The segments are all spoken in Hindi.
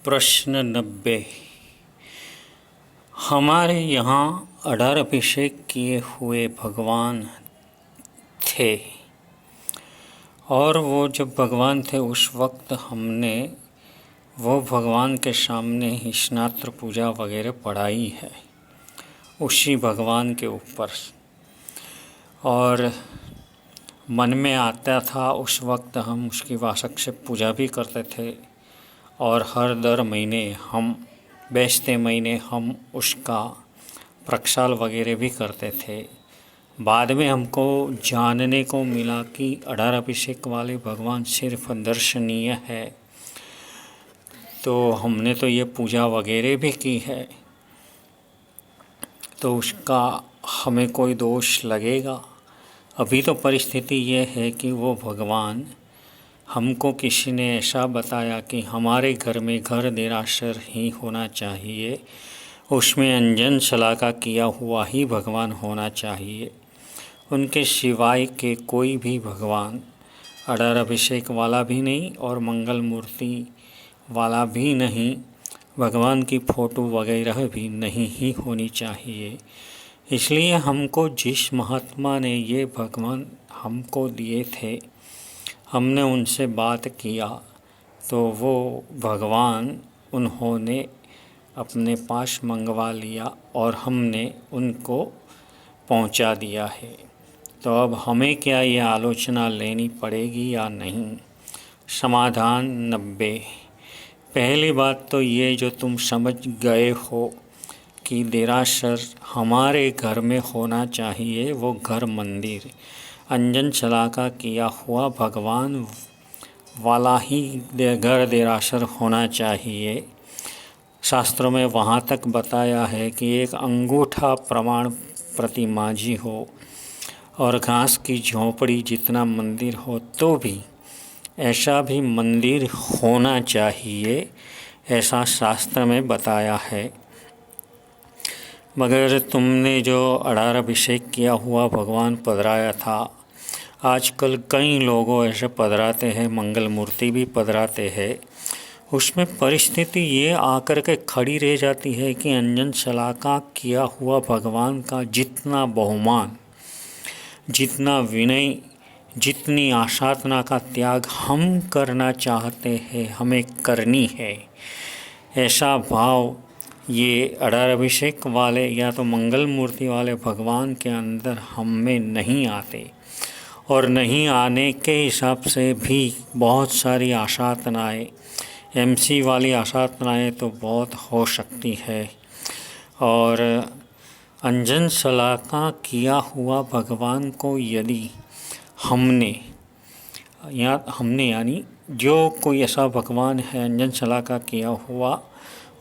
प्रश्न 90। हमारे यहाँ अडार अभिषेक किए हुए भगवान थे और वो जब भगवान थे उस वक्त हमने वो भगवान के सामने ही स्नात्र पूजा वगैरह पढ़ाई है उसी भगवान के ऊपर। और मन में आता था उस वक्त हम उसकी वासक से पूजा भी करते थे और हर दर महीने हम बेचते महीने हम उसका प्रक्षाल वगैरह भी करते थे। बाद में हमको जानने को मिला कि अडार अभिषेक वाले भगवान सिर्फ दर्शनीय है, तो हमने तो ये पूजा वगैरह भी की है, तो उसका हमें कोई दोष लगेगा? अभी तो परिस्थिति ये है कि वो भगवान हमको किसी ने ऐसा बताया कि हमारे घर में घर देरासर ही होना चाहिए, उसमें अंजन शलाका किया हुआ ही भगवान होना चाहिए, उनके सिवाय के कोई भी भगवान अडार अभिषेक वाला भी नहीं और मंगल मूर्ति वाला भी नहीं, भगवान की फ़ोटो वगैरह भी नहीं ही होनी चाहिए। इसलिए हमको जिस महात्मा ने ये भगवान हमको दिए थे, हमने उनसे बात किया तो वो भगवान उन्होंने अपने पास मंगवा लिया और हमने उनको पहुंचा दिया है। तो अब हमें क्या ये आलोचना लेनी पड़ेगी या नहीं? समाधान 90। पहली बात तो ये जो तुम समझ गए हो कि देरासर हमारे घर में होना चाहिए, वो घर मंदिर अंजन शलाका किया हुआ भगवान वाला ही घर देरासर होना चाहिए। शास्त्रों में वहाँ तक बताया है कि एक अंगूठा प्रमाण प्रतिमा जी हो और घास की झोंपड़ी जितना मंदिर हो तो भी ऐसा भी मंदिर होना चाहिए, ऐसा शास्त्र में बताया है। मगर तुमने जो अडार अभिषेक किया हुआ भगवान पधराया था, आजकल कई लोगों ऐसे पधराते हैं, मंगल मूर्ति भी पधराते हैं, उसमें परिस्थिति ये आकर के खड़ी रह जाती है कि अंजन शलाका किया हुआ भगवान का जितना बहुमान, जितना विनय, जितनी आसाधना का त्याग हम करना चाहते हैं, हमें करनी है, ऐसा भाव ये अडार अभिषेक वाले या तो मंगल मूर्ति वाले भगवान के अंदर हम में नहीं आते। और नहीं आने के हिसाब से भी बहुत सारी आसाधनाएँ, एमसी वाली आसाधनाएँ तो बहुत हो सकती है। और अंजन शलाका किया हुआ भगवान को यदि हमने यानी जो कोई ऐसा भगवान है अंजन शलाका किया हुआ,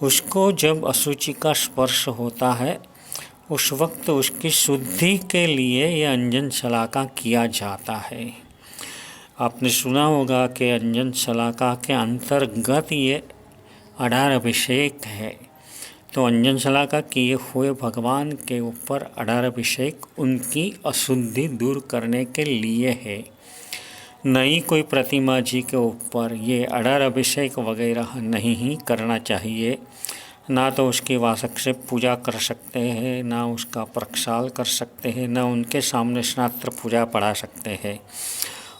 उसको जब अशुचि का स्पर्श होता है उस वक्त उसकी शुद्धि के लिए ये अंजन शलाका किया जाता है। आपने सुना होगा कि अंजन शलाका के अंतर्गत ये अडार अभिषेक है, तो अंजन शलाका किए हुए भगवान के ऊपर अडार अभिषेक उनकी अशुद्धि दूर करने के लिए है। नई कोई प्रतिमा जी के ऊपर ये अडार अभिषेक वगैरह नहीं ही करना चाहिए। ना तो उसकी वासक से पूजा कर सकते हैं, ना उसका प्रक्षाल कर सकते हैं, ना उनके सामने स्नात्र पूजा पढ़ा सकते हैं।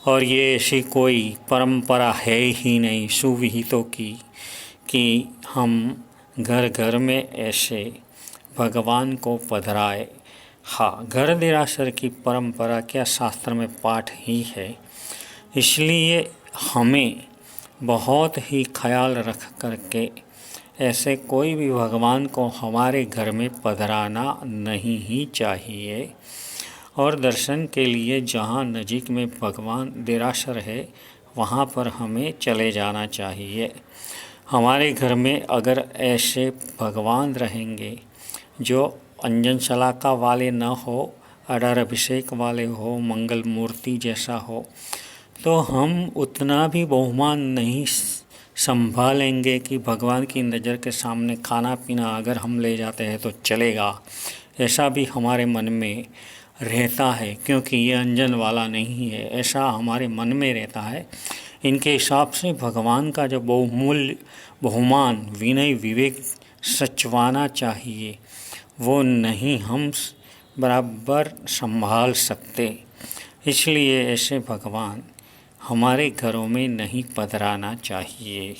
और ये ऐसी कोई परंपरा है ही नहीं सुविहितों की कि हम घर घर में ऐसे भगवान को पधराए। हाँ, घर देरासर की परंपरा क्या शास्त्र में पाठ ही है, इसलिए हमें बहुत ही ख्याल रख करके ऐसे कोई भी भगवान को हमारे घर में पधराना नहीं ही चाहिए। और दर्शन के लिए जहाँ नज़दीक में भगवान देरासर है वहाँ पर हमें चले जाना चाहिए। हमारे घर में अगर ऐसे भगवान रहेंगे जो अंजन शलाका वाले न हो, अडार अभिषेक वाले हो, मंगल मूर्ति जैसा हो, तो हम उतना भी बहुमान नहीं संभालेंगे कि भगवान की नज़र के सामने खाना पीना अगर हम ले जाते हैं तो चलेगा, ऐसा भी हमारे मन में रहता है। क्योंकि ये अंजन वाला नहीं है, ऐसा हमारे मन में रहता है। इनके हिसाब से भगवान का जो बहुमान विनय विवेक सचवाना चाहिए, वो नहीं हम बराबर संभाल सकते। इसलिए ऐसे भगवान हमारे घरों में नहीं पधराना चाहिए।